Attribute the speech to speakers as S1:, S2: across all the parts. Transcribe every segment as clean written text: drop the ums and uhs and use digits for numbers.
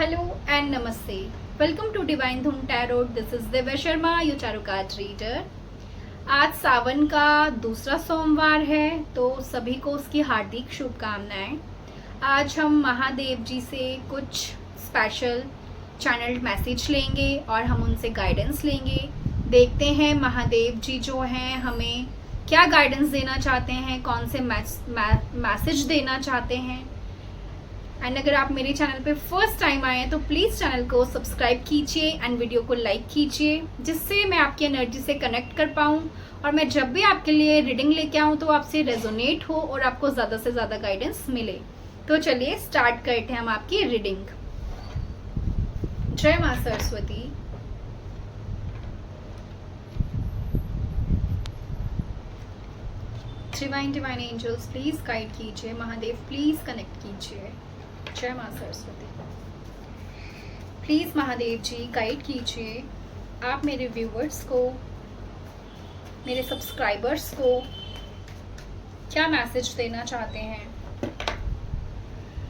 S1: Hello and Namaste. Welcome to Divine Dhum Tarot. This is Divya Sharma, your tarot card reader. आज सावन का दूसरा सोमवार है तो सभी को उसकी हार्दिक शुभकामनाएं। आज हम महादेव जी से कुछ स्पेशल चैनल मैसेज लेंगे और हम उनसे गाइडेंस लेंगे। देखते हैं महादेव जी जो हैं हमें क्या गाइडेंस देना चाहते हैं, कौन से मैसेज देना चाहते हैं। एंड अगर आप मेरे चैनल पे फर्स्ट टाइम आए हैं तो प्लीज़ चैनल को सब्सक्राइब कीजिए एंड वीडियो को लाइक कीजिए, जिससे मैं आपकी एनर्जी से कनेक्ट कर पाऊँ और मैं जब भी आपके लिए रीडिंग लेके आऊँ तो आपसे रेजोनेट हो और आपको ज़्यादा से ज़्यादा गाइडेंस मिले। तो चलिए स्टार्ट करते हैं हम आपकी रीडिंग। जय माँ Saraswati. Divine angels please guide कीजिए, महादेव प्लीज़ कनेक्ट कीजिए। जय माँ सरस्वती। प्लीज़ महादेव जी गाइड कीजिए आप मेरे व्यूवर्स को, मेरे सब्सक्राइबर्स को क्या मैसेज देना चाहते हैं।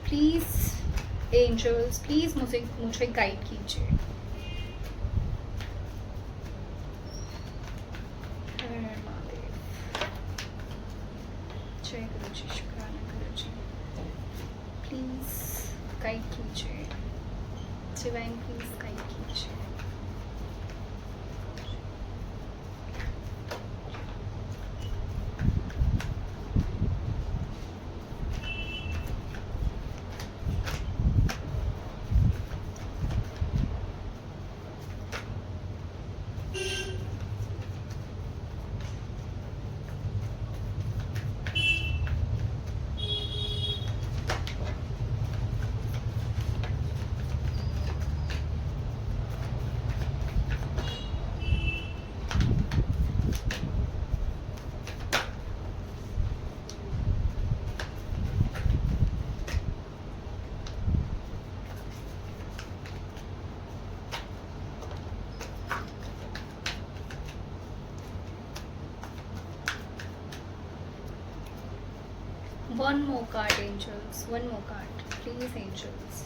S1: प्लीज़ एंजल्स प्लीज़ मुझे गाइड कीजिए। महादेव जय गुरु जी, शुक्राना गुरु जी। प्लीज़ गाइड कीजिए, डिवाइन प्लीज़ गाइड कीजिए। One more card, angels. One more card, please, angels.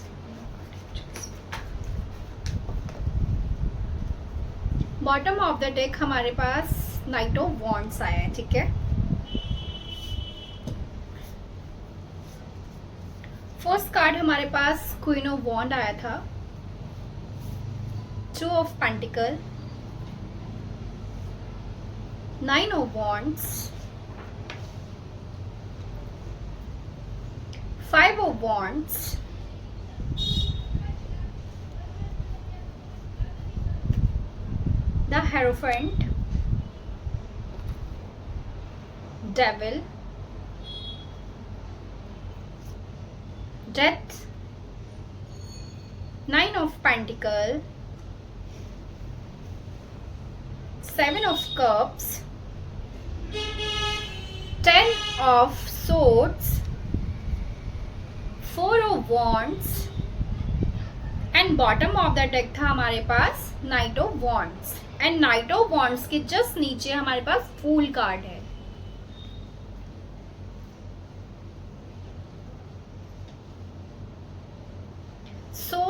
S1: Bottom of the deck हमारे पास नाइट ऑफ वॉन्ड्स आया है, ठीक है। फर्स्ट कार्ड हमारे पास क्वीन ऑफ वॉन्ड आया था, two of pentacle, nine of wands, five of wands, the hierophant, devil, death, nine of pentacle, seven of cups, ten of swords, four of wands and bottom of the deck था हमारे पास knight of wands. And knight of wands के just नीचे हमारे पास fool card है।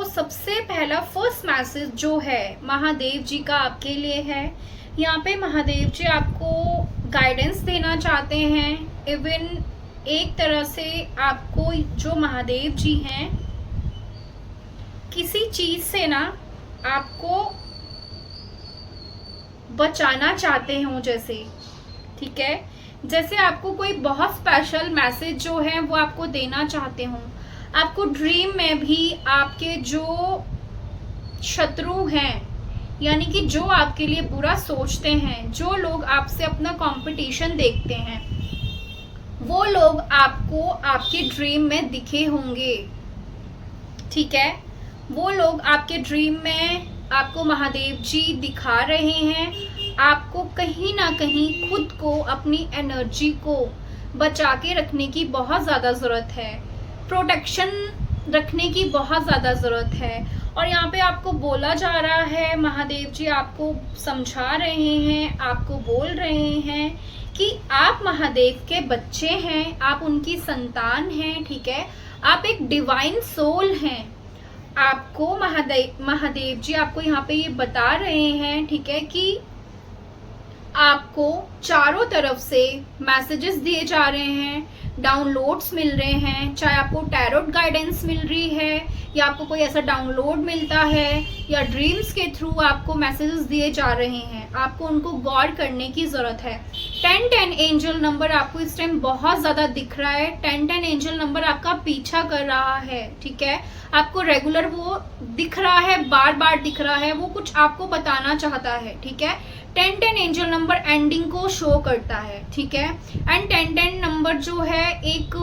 S1: सबसे पहला first message जो है महादेव जी का आपके लिए है। यहाँ पे महादेव जी आपको गाइडेंस देना चाहते हैं। इवन एक तरह से आपको जो महादेव जी हैं किसी चीज से ना आपको बचाना चाहते हो, जैसे, ठीक है, जैसे आपको कोई बहुत स्पेशल मैसेज जो है वो आपको देना चाहते हो। आपको ड्रीम में भी आपके जो शत्रु हैं, यानी कि जो आपके लिए बुरा सोचते हैं, जो लोग आपसे अपना कंपटीशन देखते हैं, वो लोग आपको आपके ड्रीम में दिखे होंगे, ठीक है। वो लोग आपके ड्रीम में आपको महादेव जी दिखा रहे हैं। आपको कहीं ना कहीं खुद को, अपनी एनर्जी को बचा के रखने की बहुत ज़्यादा ज़रूरत है, प्रोटेक्शन रखने की बहुत ज़्यादा ज़रूरत है। और यहाँ पे आपको बोला जा रहा है, महादेव जी आपको समझा रहे हैं, आपको बोल रहे हैं कि आप महादेव के बच्चे हैं, आप उनकी संतान हैं, ठीक है। आप एक डिवाइन सोल हैं आपको महादेव जी आपको यहाँ पे ये बता रहे हैं, ठीक है, कि आपको चारों तरफ से मैसेजेस दिए जा रहे हैं, डाउनलोड्स मिल रहे हैं, चाहे आपको टैरोट गाइडेंस मिल रही है या आपको कोई ऐसा डाउनलोड मिलता है या ड्रीम्स के थ्रू आपको मैसेजेस दिए जा रहे हैं, आपको उनको गौर करने की ज़रूरत है। 1010 एंजल नंबर आपको इस टाइम बहुत ज़्यादा दिख रहा है। 1010 एंजल नंबर आपका पीछा कर रहा है, ठीक है, आपको रेगुलर वो दिख रहा है, बार बार दिख रहा है, वो कुछ आपको बताना चाहता है, ठीक है। 1010 एंजल नंबर एंडिंग को शो करता है, ठीक है। एंड 1010 नंबर जो है एक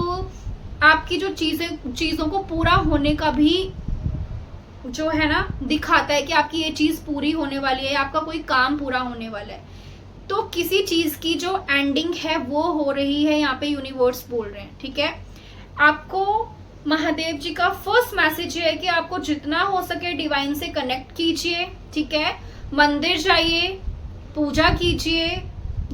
S1: आपकी जो चीज़ों को पूरा होने का भी जो है ना दिखाता है कि आपकी ये चीज़ पूरी होने वाली है, आपका कोई काम पूरा होने वाला है। तो किसी चीज़ की जो एंडिंग है वो हो रही है, यहाँ पे यूनिवर्स बोल रहे हैं, ठीक है। आपको महादेव जी का फर्स्ट मैसेज है कि आपको जितना हो सके डिवाइन से कनेक्ट कीजिए, ठीक है, मंदिर जाइए, पूजा कीजिए,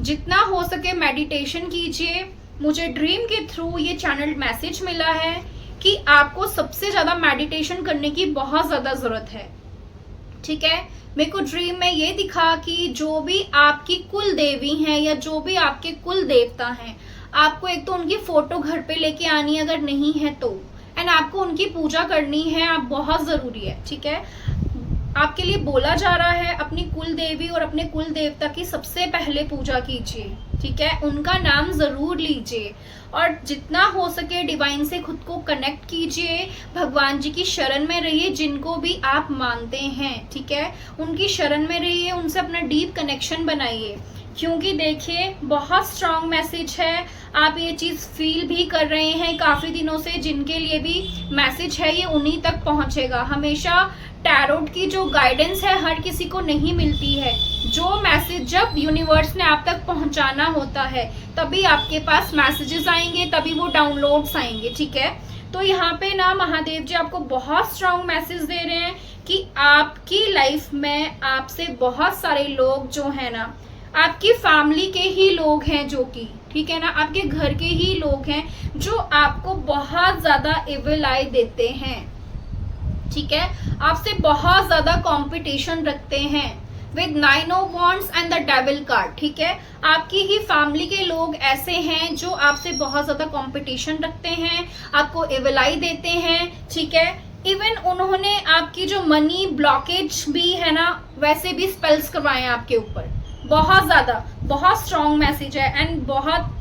S1: जितना हो सके मेडिटेशन कीजिए। मुझे ड्रीम के थ्रू ये चैनल मैसेज मिला है कि आपको सबसे ज़्यादा मेडिटेशन करने की बहुत ज़्यादा ज़रूरत है, ठीक है। मेरे को ड्रीम में ये दिखा कि जो भी आपकी कुल देवी हैं या जो भी आपके कुल देवता हैं, आपको एक तो उनकी फोटो घर पे लेके आनी है, अगर नहीं है तो, एंड आपको उनकी पूजा करनी है, आप बहुत ज़रूरी है, ठीक है। आपके लिए बोला जा रहा है अपनी कुल देवी और अपने कुल देवता की सबसे पहले पूजा कीजिए, ठीक है, उनका नाम ज़रूर लीजिए और जितना हो सके डिवाइन से खुद को कनेक्ट कीजिए, भगवान जी की शरण में रहिए, जिनको भी आप मानते हैं, ठीक है, उनकी शरण में रहिए, उनसे अपना डीप कनेक्शन बनाइए, क्योंकि देखिए बहुत स्ट्रांग मैसेज है। आप ये चीज़ फील भी कर रहे हैं काफ़ी दिनों से, जिनके लिए भी मैसेज है ये उन्हीं तक पहुंचेगा। हमेशा टैरोट की जो गाइडेंस है हर किसी को नहीं मिलती है, जो मैसेज जब यूनिवर्स ने आप तक पहुंचाना होता है तभी आपके पास मैसेजेस आएंगे, तभी वो डाउनलोड्स आएंगे, ठीक है। तो यहाँ पे ना महादेव जी आपको बहुत स्ट्रांग मैसेज दे रहे हैं कि आपकी लाइफ में आपसे बहुत सारे लोग जो है ना आपकी फैमिली के ही लोग हैं, जो कि ठीक है ना आपके घर के ही लोग हैं, जो आपको बहुत ज्यादा इविल आई देते हैं, ठीक है, आपसे बहुत ज्यादा कंपटीशन रखते हैं with 9 of wands and the devil card, ठीक है। आपकी ही फैमिली के लोग ऐसे हैं जो आपसे बहुत ज्यादा कंपटीशन रखते हैं, आपको इविल आई देते हैं, ठीक है। इवन उन्होंने आपकी जो मनी ब्लॉकेज भी है ना वैसे भी स्पेल्स करवाए हैं आपके ऊपर, बहुत ज्यादा, बहुत स्ट्रॉन्ग मैसेज है एंड बहुत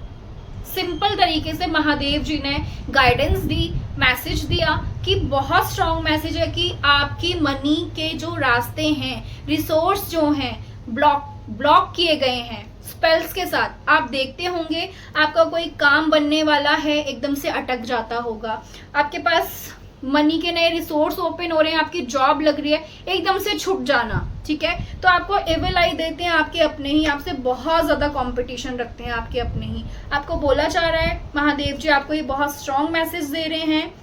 S1: सिंपल तरीके से महादेव जी ने गाइडेंस दी, मैसेज दिया कि बहुत स्ट्रॉन्ग मैसेज है कि आपकी मनी के जो रास्ते हैं, रिसोर्स जो हैं ब्लॉक किए गए हैं स्पेल्स के साथ। आप देखते होंगे आपका कोई काम बनने वाला है एकदम से अटक जाता होगा, आपके पास मनी के नए रिसोर्स ओपन हो रहे हैं, आपकी जॉब लग रही है, एकदम से छूट जाना, ठीक है। तो आपको एविल आई देते हैं आपके अपने ही, आपसे बहुत ज्यादा कंपटीशन रखते हैं आपके अपने ही। आपको बोला जा रहा है महादेव जी आपको ये बहुत स्ट्रॉन्ग मैसेज दे रहे हैं।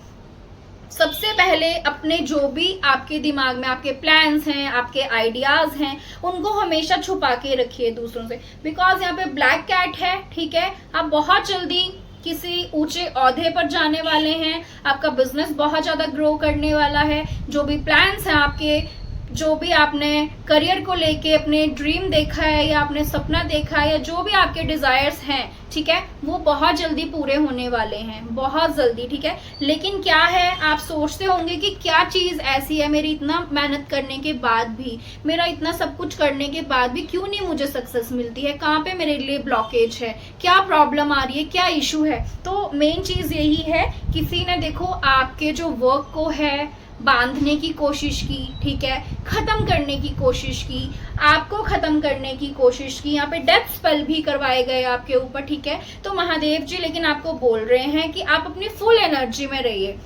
S1: सबसे पहले अपने जो भी आपके दिमाग में आपके प्लान्स हैं, आपके आइडियाज हैं, उनको हमेशा छुपा के रखिए दूसरों से, बिकॉज यहाँ पे ब्लैक कैट है, ठीक है। आप बहुत जल्दी किसी ऊंचे ओहदे पर जाने वाले हैं, आपका बिजनेस बहुत ज्यादा ग्रो करने वाला है, जो भी प्लान्स हैं आपके, जो भी आपने करियर को लेके अपने ड्रीम देखा है या आपने सपना देखा है या जो भी आपके डिजायर्स हैं, ठीक है, वो बहुत जल्दी पूरे होने वाले हैं, बहुत जल्दी, ठीक है। लेकिन क्या है, आप सोचते होंगे कि क्या चीज ऐसी है मेरी इतना मेहनत करने के बाद भी, मेरा इतना सब कुछ करने के बाद भी क्यों नहीं मुझे सक्सेस मिलती है, कहाँ पे मेरे लिए ब्लॉकेज है, क्या प्रॉब्लम आ रही है, क्या इशू है। तो मेन चीज यही है, किसी ने देखो आपके जो वर्क को है बांधने की कोशिश की, ठीक है, खत्म करने की कोशिश की, आपको खत्म करने की कोशिश की, यहाँ पे डेथ स्पेल भी करवाए गए आपके ऊपर, ठीक है। तो महादेव जी लेकिन आपको बोल रहे हैं कि आप अपनी फुल एनर्जी में रहिए।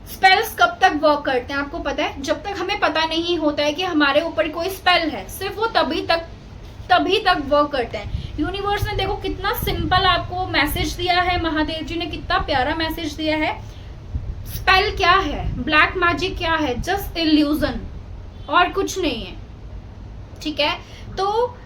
S1: स्पेल्स कब तक वर्क करते हैं आपको पता है, जब तक हमें पता नहीं होता है कि हमारे ऊपर कोई स्पेल है, सिर्फ वो तभी तक वर्क करते हैं। यूनिवर्स ने देखो कितना सिंपल आपको मैसेज दिया है, महादेव जी ने कितना प्यारा मैसेज दिया है। स्पेल क्या है, ब्लैक मैजिक क्या है, जस्ट इल्यूजन, और कुछ नहीं है, ठीक है। तो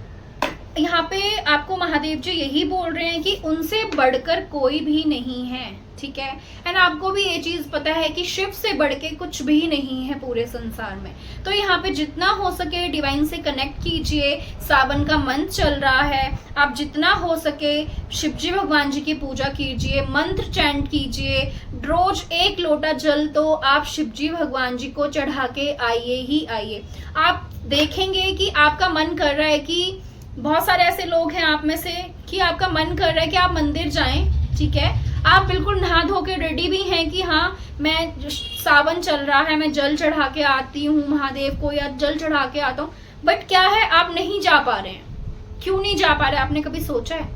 S1: यहाँ पे आपको महादेव जी यही बोल रहे हैं कि उनसे बढ़कर कोई भी नहीं है, ठीक है। एंड आपको भी ये चीज पता है कि शिव से बढ़ के कुछ भी नहीं है पूरे संसार में। तो यहाँ पे जितना हो सके डिवाइन से कनेक्ट कीजिए। सावन का मंथ चल रहा है, आप जितना हो सके शिव जी भगवान जी की पूजा कीजिए, मंत्र चैंट कीजिए। रोज 1 लोटा जल तो आप शिव जी भगवान जी को चढ़ा के आइए ही आइए। आप देखेंगे कि आपका मन कर रहा है कि बहुत सारे ऐसे लोग हैं आप में से कि आपका मन कर रहा है कि आप मंदिर जाएं, ठीक है, आप बिल्कुल नहा धो के रेडी भी हैं कि हाँ मैं सावन चल रहा है, मैं जल चढ़ा के आती हूँ महादेव को या जल चढ़ा के आता हूँ, बट क्या है आप नहीं जा पा रहे हैं। क्यों नहीं जा पा रहे? आपने कभी सोचा है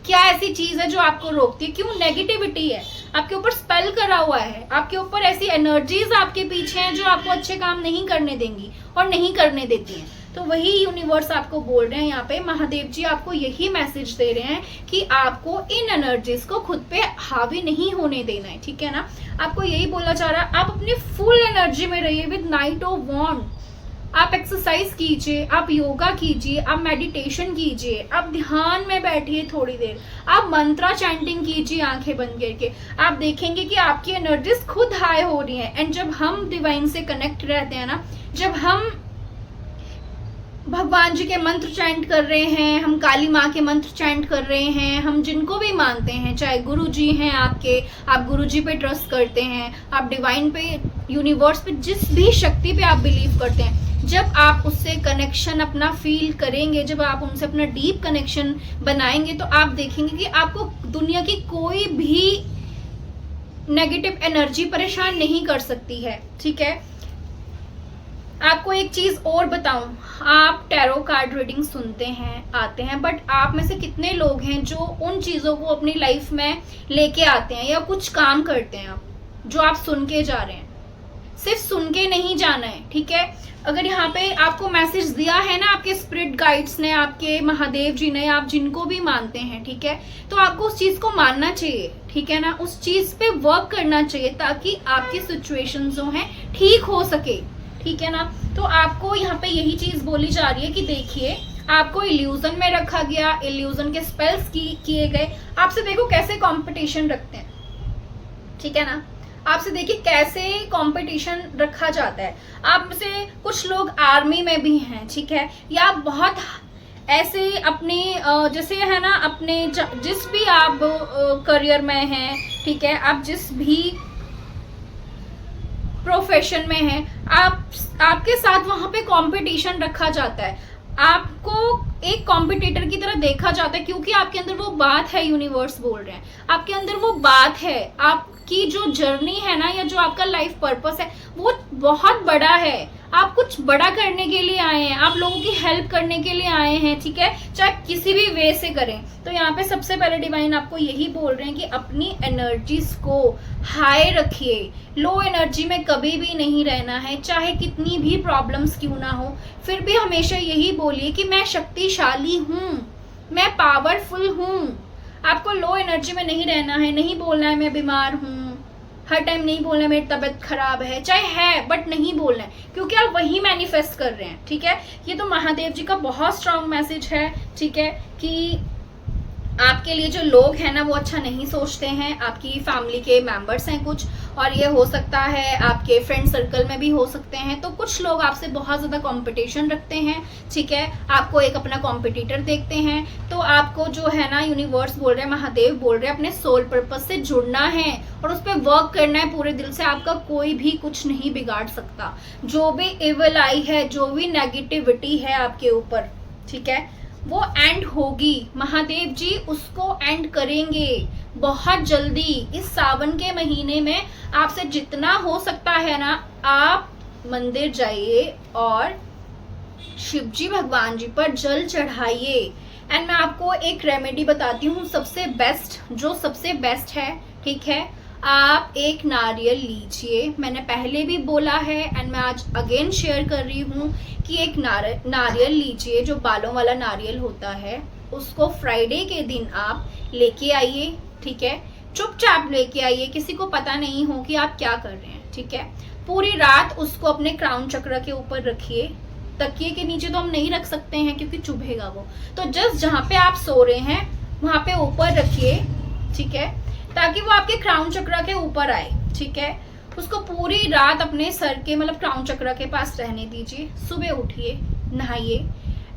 S1: क्या ऐसी चीज है जो आपको रोकती है? क्यों? नेगेटिविटी है, आपके ऊपर स्पेल करा हुआ है, आपके ऊपर ऐसी एनर्जीज आपके पीछे हैं जो आपको अच्छे काम नहीं करने देंगी और नहीं करने देती हैं। तो वही यूनिवर्स आपको बोल रहे हैं, यहाँ पे महादेव जी आपको यही मैसेज दे रहे हैं कि आपको इन एनर्जीज को खुद पे हावी नहीं होने देना है, ठीक है ना। आपको यही बोला जा रहा है, आप अपनी फुल एनर्जी में रहिए विद नाइट ऑफ वॉन्ड। आप एक्सरसाइज कीजिए, आप योगा कीजिए, आप मेडिटेशन कीजिए, आप ध्यान में बैठिए थोड़ी देर, आप मंत्रा चैंटिंग कीजिए आंखें बंद करके। आप देखेंगे कि आपकी एनर्जीज खुद हाई हो रही है। एंड जब हम डिवाइन से कनेक्ट रहते हैं ना, जब हम भगवान जी के मंत्र चैंट कर रहे हैं, हम काली माँ के मंत्र चैंट कर रहे हैं, हम जिनको भी मानते हैं, चाहे गुरु जी हैं आपके, आप गुरु जी पे ट्रस्ट करते हैं, आप डिवाइन पे, यूनिवर्स पे, जिस भी शक्ति पे आप बिलीव करते हैं, जब आप उससे कनेक्शन अपना फील करेंगे, जब आप उनसे अपना डीप कनेक्शन बनाएंगे, तो आप देखेंगे कि आपको दुनिया की कोई भी नेगेटिव एनर्जी परेशान नहीं कर सकती है, ठीक है। आपको एक चीज और बताऊं, आप टैरो कार्ड रीडिंग सुनते हैं, आते हैं, बट आप में से कितने लोग हैं जो उन चीजों को अपनी लाइफ में लेके आते हैं या कुछ काम करते हैं? आप जो आप सुन के जा रहे हैं, सिर्फ सुन के नहीं जाना है, ठीक है। अगर यहाँ पे आपको मैसेज दिया है ना आपके स्पिरिट गाइड्स ने, आपके महादेव जी ने, आप जिनको भी मानते हैं, ठीक है, तो आपको उस चीज को मानना चाहिए, ठीक है ना। उस चीज पे वर्क करना चाहिए ताकि आपकी सिचुएशन जो है ठीक हो सके, ठीक है ना। तो आपको यहाँ पे यही चीज बोली जा रही है कि देखिए आपको इल्यूजन में रखा गया, इल्यूजन के स्पेल्स किए गए। आपसे देखो कैसे कंपटीशन रखते हैं, ठीक है ना। आपसे देखिए कैसे कंपटीशन रखा जाता है। आप में से कुछ लोग आर्मी में भी हैं, ठीक है, या बहुत ऐसे अपने जैसे है ना, अपने जिस भी आप करियर में हैं, ठीक है, आप जिस भी प्रोफेशन में है, आपके साथ वहां पे कंपटीशन रखा जाता है, आपको एक कॉम्पिटिटर की तरह देखा जाता है, क्योंकि आपके अंदर वो बात है, यूनिवर्स बोल रहे हैं आपके अंदर वो बात है। आपकी जो जर्नी है ना, या जो आपका लाइफ पर्पस है, वो बहुत बड़ा है। आप कुछ बड़ा करने के लिए आए हैं, आप लोगों की हेल्प करने के लिए आए हैं, ठीक है, चाहे किसी भी वे से करें। तो यहाँ पे सबसे पहले डिवाइन आपको यही बोल रहे हैं कि अपनी एनर्जीज को हाई रखिए। लो एनर्जी में कभी भी नहीं रहना है, चाहे कितनी भी प्रॉब्लम्स क्यों ना हो, फिर भी हमेशा यही बोलिए कि मैं शक्तिशाली हूँ, मैं पावरफुल हूँ। आपको लो एनर्जी में नहीं रहना है, नहीं बोलना है मैं बीमार हूँ, हर टाइम नहीं बोलना है मेरी तबीयत खराब है, चाहे है बट नहीं बोलना है, क्योंकि आप वही मैनिफेस्ट कर रहे हैं, ठीक है। ये तो महादेव जी का बहुत स्ट्रांग मैसेज है, ठीक है, कि आपके लिए जो लोग हैं ना वो अच्छा नहीं सोचते हैं। आपकी फैमिली के मेंबर्स हैं कुछ, और ये हो सकता है आपके फ्रेंड सर्कल में भी हो सकते हैं। तो कुछ लोग आपसे बहुत ज़्यादा कंपटीशन रखते हैं, ठीक है, आपको एक अपना कॉम्पिटिटर देखते हैं। तो आपको जो है ना यूनिवर्स बोल रहे हैं, महादेव बोल रहे हैं, अपने सोल पर्पस से जुड़ना है और उस पर वर्क करना है पूरे दिल से। आपका कोई भी कुछ नहीं बिगाड़ सकता। जो भी इविल आई है, जो भी नेगेटिविटी है आपके ऊपर, ठीक है, वो एंड होगी। महादेव जी उसको एंड करेंगे बहुत जल्दी। इस सावन के महीने में आपसे जितना हो सकता है ना, आप मंदिर जाइए और शिवजी भगवान जी पर जल चढ़ाइए। एंड मैं आपको एक रेमेडी बताती हूँ, सबसे बेस्ट, जो सबसे बेस्ट है, ठीक है। आप एक नारियल लीजिए, मैंने पहले भी बोला है एंड मैं आज अगेन शेयर कर रही हूँ कि एक नारियल लीजिए, जो बालों वाला नारियल होता है, उसको फ्राइडे के दिन आप लेके आइए, ठीक है, चुपचाप लेके आइए, किसी को पता नहीं हो कि आप क्या कर रहे हैं, ठीक है। पूरी रात उसको अपने क्राउन चक्र के ऊपर रखिए। तकिए के नीचे तो हम नहीं रख सकते हैं क्योंकि चुभेगा वो, तो जस्ट जहाँ पे आप सो रहे हैं वहां पे ऊपर रखिए, ठीक है। ताकि वो आपके क्राउन चक्र के ऊपर आए, ठीक है। उसको पूरी रात अपने सर के मतलब क्राउन चक्र के पास रहने दीजिए। सुबह उठिए, नहाइए,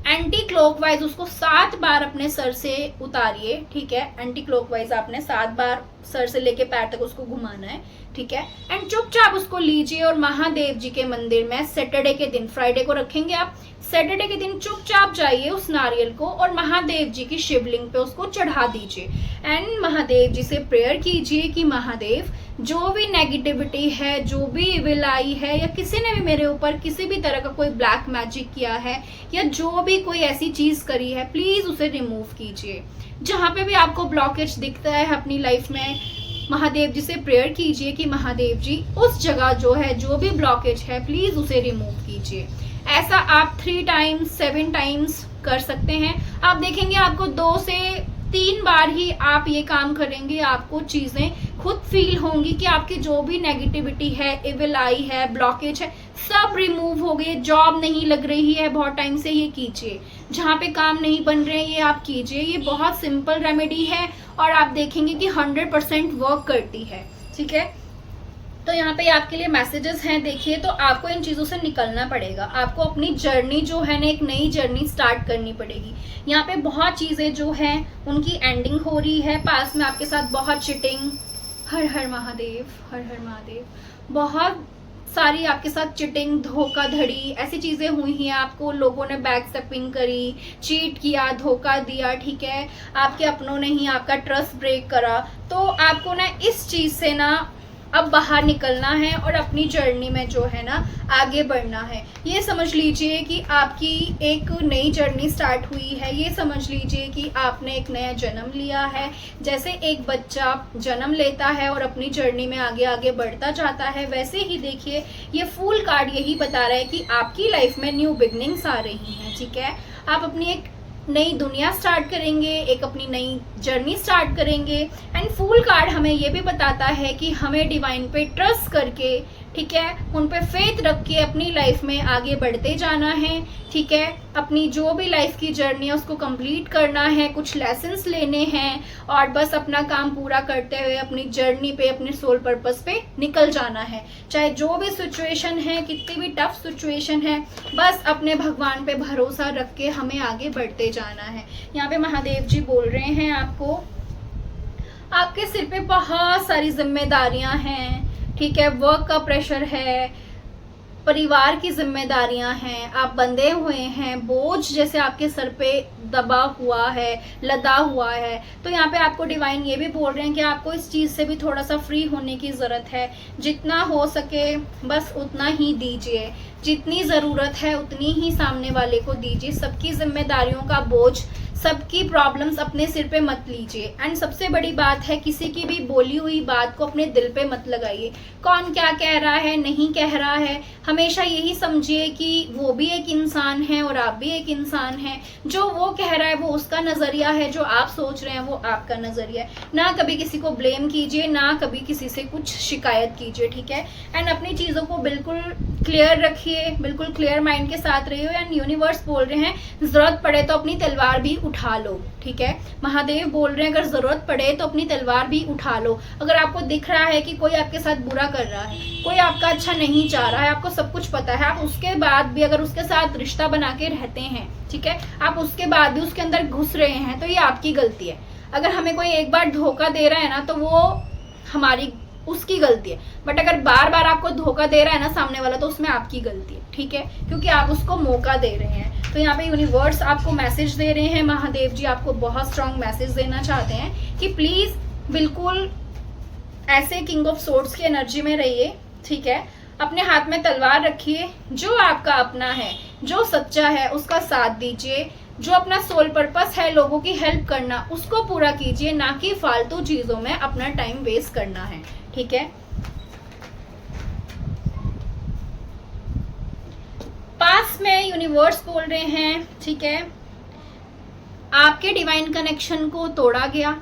S1: एंटी क्लॉकवाइज उसको 7 बार अपने सर से उतारिए, ठीक है। एंटी क्लॉकवाइज आपने 7 बार सर से लेके पैर तक उसको घुमाना है, ठीक है। एंड चुपचाप उसको लीजिए और महादेव जी के मंदिर में सैटरडे के दिन, फ्राइडे को रखेंगे आप, सैटरडे के दिन चुपचाप जाइए उस नारियल को और महादेव जी की शिवलिंग पे उसको चढ़ा दीजिए। एंड महादेव जी से प्रेयर कीजिए कि महादेव, जो भी नेगेटिविटी है, जो भी इविल आई है, या किसी ने भी मेरे ऊपर किसी भी तरह का कोई ब्लैक मैजिक किया है, या जो भी कोई ऐसी चीज करी है, प्लीज उसे रिमूव कीजिए। जहाँ पे भी आपको ब्लॉकेज दिखता है अपनी लाइफ में, महादेव जी से प्रेयर कीजिए कि महादेव जी उस जगह जो है, जो भी ब्लॉकेज है, प्लीज उसे रिमूव कीजिए। ऐसा आप 3 टाइम्स 7 टाइम्स कर सकते हैं। आप देखेंगे आपको 2 से 3 बार ही आप ये काम करेंगे, आपको चीजें खुद फील होंगी कि आपकी जो भी नेगेटिविटी है, इविल आई है, ब्लॉकेज है, सब रिमूव हो गए। जॉब नहीं लग रही है बहुत टाइम से, ये कीजिए। जहाँ पे काम नहीं बन रहे हैं, ये आप कीजिए। ये बहुत सिंपल रेमेडी है और आप देखेंगे कि 100% वर्क करती है, ठीक है। तो यहाँ पे आपके लिए मैसेजेस हैं, देखिए। तो आपको इन चीज़ों से निकलना पड़ेगा, आपको अपनी जर्नी जो है ना, एक नई जर्नी स्टार्ट करनी पड़ेगी। यहाँ पे बहुत चीज़ें जो हैं उनकी एंडिंग हो रही है। पास में आपके साथ बहुत चिटिंग, हर हर महादेव, हर हर महादेव, बहुत सारी आपके साथ चिटिंग, धोखाधड़ी, ऐसी चीज़ें हुई हैं। आपको लोगों ने बैक स्टेपिंग करी, चीट किया, धोखा दिया, ठीक है। आपके अपनों ने ही आपका ट्रस्ट ब्रेक करा। तो आपको ना इस चीज़ से ना अब बाहर निकलना है और अपनी जर्नी में जो है ना आगे बढ़ना है। ये समझ लीजिए कि आपकी एक नई जर्नी स्टार्ट हुई है। ये समझ लीजिए कि आपने एक नया जन्म लिया है। जैसे एक बच्चा जन्म लेता है और अपनी जर्नी में आगे आगे बढ़ता जाता है, वैसे ही देखिए ये फूल कार्ड यही बता रहा है कि आपकी लाइफ में न्यू बिगनिंग्स आ रही हैं, ठीक है। आप अपनी एक नई दुनिया स्टार्ट करेंगे, एक अपनी नई जर्नी स्टार्ट करेंगे। एंड फूल कार्ड हमें ये भी बताता है कि हमें डिवाइन पे ट्रस्ट करके, ठीक है, उन पे फेथ रख के अपनी लाइफ में आगे बढ़ते जाना है, ठीक है। अपनी जो भी लाइफ की जर्नी है उसको कंप्लीट करना है, कुछ लेसन्स लेने हैं और बस अपना काम पूरा करते हुए अपनी जर्नी पे, अपने सोल पर्पस पे निकल जाना है। चाहे जो भी सिचुएशन है, कितनी भी टफ सिचुएशन है, बस अपने भगवान पे भरोसा रख के हमें आगे बढ़ते जाना है। यहाँ पे महादेव जी बोल रहे हैं आपको, आपके सिर पे बहुत सारी जिम्मेदारियां हैं, ठीक है। वर्क का प्रेशर है, परिवार की जिम्मेदारियां हैं, आप बंधे हुए हैं, बोझ जैसे आपके सर पे दबा हुआ है, लदा हुआ है। तो यहाँ पे आपको डिवाइन ये भी बोल रहे हैं कि आपको इस चीज़ से भी थोड़ा सा फ्री होने की ज़रूरत है। जितना हो सके बस उतना ही दीजिए, जितनी ज़रूरत है उतनी ही सामने वाले को दीजिए। सबकी जिम्मेदारियों का बोझ, सबकी प्रॉब्लम्स अपने सिर पे मत लीजिए। एंड सबसे बड़ी बात है, किसी की भी बोली हुई बात को अपने दिल पे मत लगाइए। कौन क्या कह रहा है, नहीं कह रहा है, हमेशा यही समझिए कि वो भी एक इंसान है और आप भी एक इंसान हैं। जो वो कह रहा है वो उसका नज़रिया है, जो आप सोच रहे हैं वो आपका नज़रिया है। ना कभी किसी को ब्लेम कीजिए, ना कभी किसी से कुछ शिकायत कीजिए, ठीक है। एंड अपनी चीज़ों को बिल्कुल क्लियर रखिए, बिल्कुल क्लियर माइंड के साथ रहिए। एंड यूनिवर्स बोल रहे हैं ज़रूरत पड़े तो अपनी तलवार भी उठा लो, ठीक है। महादेव बोल रहे हैं अगर जरूरत पड़े तो अपनी तलवार भी उठा लो। अगर आपको दिख रहा है कि कोई आपके साथ बुरा कर रहा है, कोई आपका अच्छा नहीं चाह रहा है, आपको सब कुछ पता है, आप उसके बाद भी अगर उसके साथ रिश्ता बना के रहते हैं, ठीक है, आप उसके बाद भी उसके अंदर घुस रहे हैं, तो ये आपकी गलती है। अगर हमें कोई एक बार धोखा दे रहा है ना, तो वो उसकी गलती है। बट अगर बार बार आपको धोखा दे रहा है ना सामने वाला, तो उसमें आपकी गलती है, ठीक है, क्योंकि आप उसको मौका दे रहे हैं। तो यहाँ पे यूनिवर्स आपको मैसेज दे रहे हैं, महादेव जी आपको बहुत स्ट्रांग मैसेज देना चाहते हैं कि प्लीज बिल्कुल ऐसे किंग ऑफ सोर्ड्स की एनर्जी में रहिए, ठीक है। अपने हाथ में तलवार रखिए, जो आपका अपना है, जो सच्चा है उसका साथ दीजिए। जो अपना सोल पर्पस है, लोगों की हेल्प करना, उसको पूरा कीजिए, ना कि फालतू चीजों में अपना टाइम वेस्ट करना है, ठीक है। पास में यूनिवर्स बोल रहे हैं, ठीक है, आपके डिवाइन कनेक्शन को तोड़ा गया,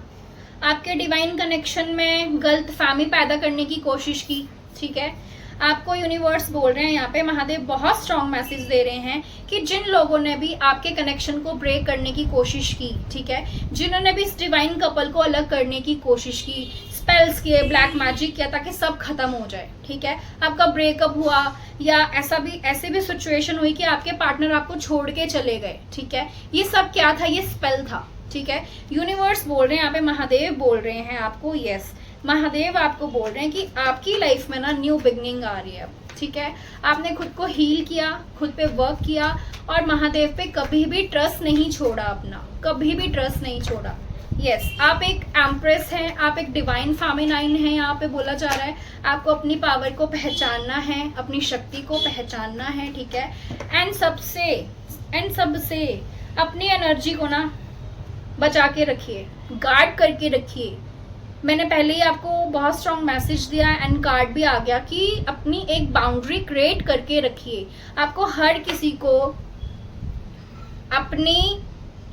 S1: आपके डिवाइन कनेक्शन में गलत फहमी पैदा करने की कोशिश की, ठीक है। आपको यूनिवर्स बोल रहे हैं, यहाँ पे महादेव बहुत स्ट्रांग मैसेज दे रहे हैं कि जिन लोगों ने भी आपके कनेक्शन को ब्रेक करने की कोशिश की, ठीक है, जिन्होंने भी इस डिवाइन कपल को अलग करने की कोशिश की, स्पेल्स किए, ब्लैक मैजिक किया ताकि सब खत्म हो जाए, ठीक है। आपका ब्रेकअप हुआ या ऐसे भी सिचुएशन हुई कि आपके पार्टनर आपको छोड़ के चले गए, ठीक है। ये सब क्या था, ये स्पेल था, ठीक है। यूनिवर्स बोल रहे हैं यहाँ पे, महादेव बोल रहे हैं आपको, यस महादेव आपको बोल रहे हैं कि आपकी लाइफ में ना न्यू बिगनिंग आ रही है अब, ठीक है। आपने खुद को हील किया, खुद पे वर्क किया और महादेव पे कभी भी ट्रस्ट नहीं छोड़ा अपना, कभी भी ट्रस्ट नहीं छोड़ा। यस आप एक एम्प्रेस हैं, आप एक डिवाइन फेमिनाइन हैं, यहाँ पे बोला जा रहा है। आपको अपनी पावर को पहचानना है, अपनी शक्ति को पहचानना है, ठीक है। एंड सबसे अपनी एनर्जी को ना बचा के रखिए, गार्ड करके रखिए। मैंने पहले ही आपको बहुत स्ट्रॉन्ग मैसेज दिया एंड कार्ड भी आ गया कि अपनी एक बाउंड्री क्रिएट करके रखिए। आपको हर किसी को अपनी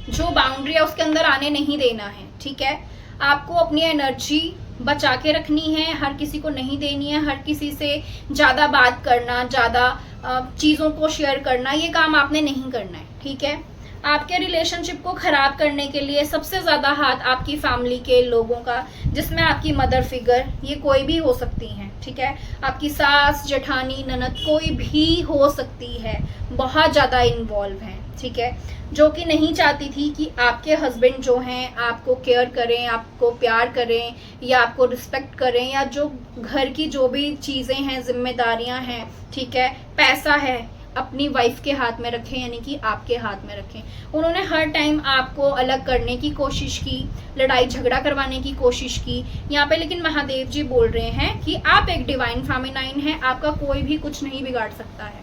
S1: जो बाउंड्री है उसके अंदर आने नहीं देना है, ठीक है। आपको अपनी एनर्जी बचा के रखनी है, हर किसी को नहीं देनी है। हर किसी से ज़्यादा बात करना, ज़्यादा चीज़ों को शेयर करना, ये काम आपने नहीं करना है, ठीक है। आपके रिलेशनशिप को खराब करने के लिए सबसे ज़्यादा हाथ आपकी फैमिली के लोगों का, जिसमें आपकी मदर फिगर, ये कोई भी हो सकती हैं, ठीक है। आपकी सास, जेठानी, ननद, कोई भी हो सकती है, बहुत ज़्यादा इन्वॉल्व हैं, ठीक है। जो कि नहीं चाहती थी कि आपके हस्बैंड जो हैं आपको केयर करें, आपको प्यार करें या आपको रिस्पेक्ट करें, या जो घर की जो भी चीज़ें हैं, जिम्मेदारियां हैं, ठीक है, पैसा है, अपनी वाइफ के हाथ में रखें, यानी कि आपके हाथ में रखें। उन्होंने हर टाइम आपको अलग करने की कोशिश की, लड़ाई झगड़ा करवाने की कोशिश की यहाँ पे, लेकिन महादेव जी बोल रहे हैं कि आप एक डिवाइन फेमिनाइन हैं, आपका कोई भी कुछ नहीं बिगाड़ सकता है,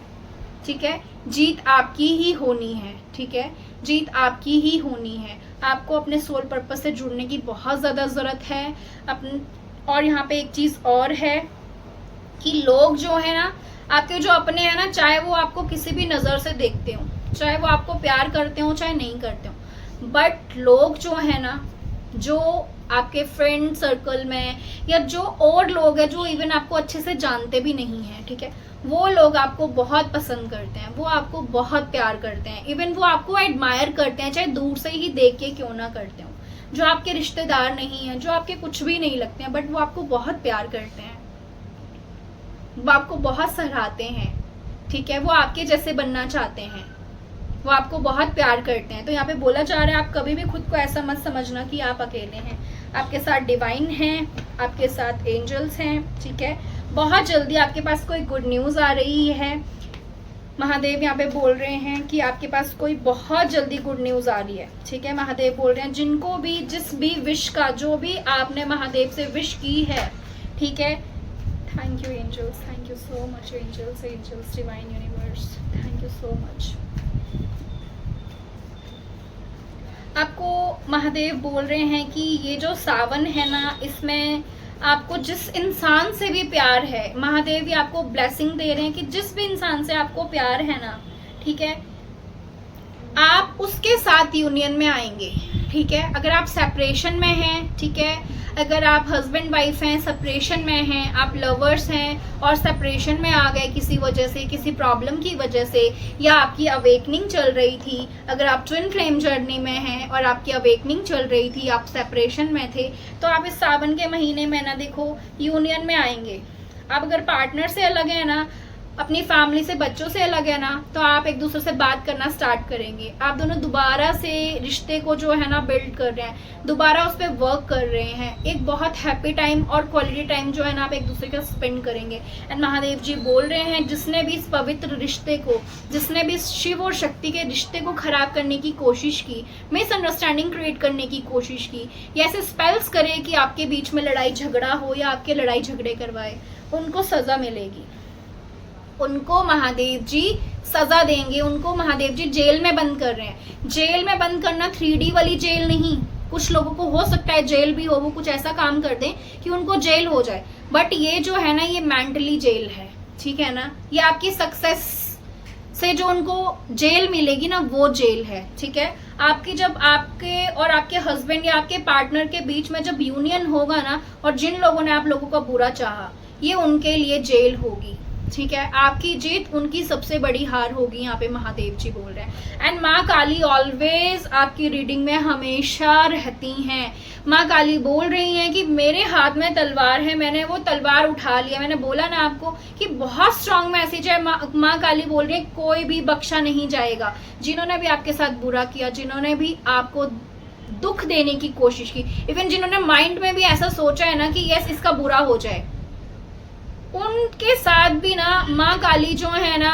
S1: ठीक है। जीत आपकी ही होनी है, ठीक है, जीत आपकी ही होनी है। आपको अपने सोल पर्पस से जुड़ने की बहुत ज़्यादा ज़रूरत है। और यहाँ पे एक चीज़ और है कि लोग जो है ना, आपके जो अपने हैं ना, चाहे वो आपको किसी भी नज़र से देखते हो, चाहे वो आपको प्यार करते हो चाहे नहीं करते हो, बट लोग जो है ना, जो आपके फ्रेंड सर्कल में या जो और लोग हैं जो इवन आपको अच्छे से जानते भी नहीं हैं, ठीक है, वो लोग आपको बहुत पसंद करते हैं, वो आपको बहुत प्यार करते हैं, इवन वो आपको एडमायर करते हैं, चाहे दूर से ही देख के क्यों ना करते हो। जो आपके रिश्तेदार नहीं हैं, जो आपके कुछ भी नहीं लगते हैं, बट वो आपको बहुत प्यार करते हैं, वो आपको बहुत सराहते हैं, ठीक है। वो आपके जैसे बनना चाहते हैं, वो आपको बहुत प्यार करते हैं। तो यहाँ पे बोला जा रहा है, आप कभी भी खुद को ऐसा मत समझना कि आप अकेले हैं। आपके साथ डिवाइन हैं, आपके साथ एंजल्स हैं, ठीक है। बहुत जल्दी आपके पास कोई गुड न्यूज़ आ रही है। महादेव यहाँ पे बोल रहे हैं कि आपके पास कोई बहुत जल्दी गुड न्यूज़ आ रही है, ठीक है। महादेव बोल रहे हैं जिनको भी जिस भी विश का, जो भी आपने महादेव से विश की है, ठीक है। Thank you angels, thank you so much angels, divine universe, thank you so much. आपको महादेव बोल रहे हैं कि ये जो सावन है ना, इसमें आपको जिस इंसान से भी प्यार है, महादेव भी आपको ब्लेसिंग दे रहे हैं कि जिस भी इंसान से आपको प्यार है ना, ठीक है, आप उसके साथ यूनियन में आएंगे, ठीक है। अगर आप सेपरेशन में हैं, ठीक है, अगर आप हस्बैंड वाइफ हैं, सेपरेशन में हैं, आप लवर्स हैं और सेपरेशन में आ गए किसी वजह से, किसी प्रॉब्लम की वजह से, या आपकी अवेकनिंग चल रही थी, अगर आप ट्विन फ्लेम जर्नी में हैं और आपकी अवेकनिंग चल रही थी, आप सेपरेशन में थे, तो आप इस सावन के महीने में ना देखो यूनियन में आएंगे। आप अगर पार्टनर से अलग है ना, अपनी फैमिली से, बच्चों से अलग है ना, तो आप एक दूसरे से बात करना स्टार्ट करेंगे। आप दोनों दोबारा से रिश्ते को जो है ना बिल्ड कर रहे हैं, दोबारा उस पर वर्क कर रहे हैं। एक बहुत हैप्पी टाइम और क्वालिटी टाइम जो है ना आप एक दूसरे का स्पेंड करेंगे। एंड महादेव जी बोल रहे हैं जिसने भी इस पवित्र रिश्ते को, जिसने भी शिव और शक्ति के रिश्ते को खराब करने की कोशिश की, मिसअंडरस्टैंडिंग क्रिएट करने की कोशिश की, या ऐसे स्पेल्स करे कि आपके बीच में लड़ाई झगड़ा हो या आपके लड़ाई झगड़े करवाए, उनको सजा मिलेगी। उनको महादेव जी सजा देंगे। उनको महादेव जी जेल में बंद कर रहे हैं। जेल में बंद करना 3D वाली जेल नहीं। कुछ लोगों को हो सकता है जेल भी हो, वो कुछ ऐसा काम कर दें कि उनको जेल हो जाए, बट ये जो है ना, ये मेंटली जेल है, ठीक है ना। ये आपकी सक्सेस से जो उनको जेल मिलेगी ना, वो जेल है, ठीक है। आपकी जब आपके और आपके हस्बैंड या आपके पार्टनर के बीच में जब यूनियन होगा ना, और जिन लोगों ने आप लोगों का बुरा चाहा, ये उनके लिए जेल होगी, ठीक है, आपकी जीत उनकी सबसे बड़ी हार होगी, यहाँ पे महादेव जी बोल रहे हैं। एंड माँ काली ऑलवेज आपकी रीडिंग में हमेशा रहती हैं। माँ काली बोल रही हैं कि मेरे हाथ में तलवार है, मैंने वो तलवार उठा लिया। मैंने बोला ना आपको कि बहुत स्ट्रांग मैसेज है। माँ काली बोल रही है कोई भी बख्शा नहीं जाएगा। जिन्होंने भी आपके साथ बुरा किया, जिन्होंने भी आपको दुख देने की कोशिश की, इवन जिन्होंने माइंड में भी ऐसा सोचा है ना कि यस इसका बुरा हो जाए, उनके साथ भी ना माँ काली जो है ना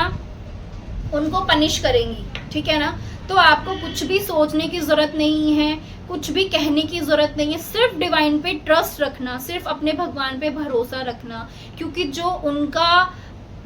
S1: उनको पनिश करेंगी। ठीक है ना, तो आपको कुछ भी सोचने की जरूरत नहीं है, कुछ भी कहने की जरूरत नहीं है। सिर्फ डिवाइन पे ट्रस्ट रखना, सिर्फ अपने भगवान पे भरोसा रखना, क्योंकि जो उनका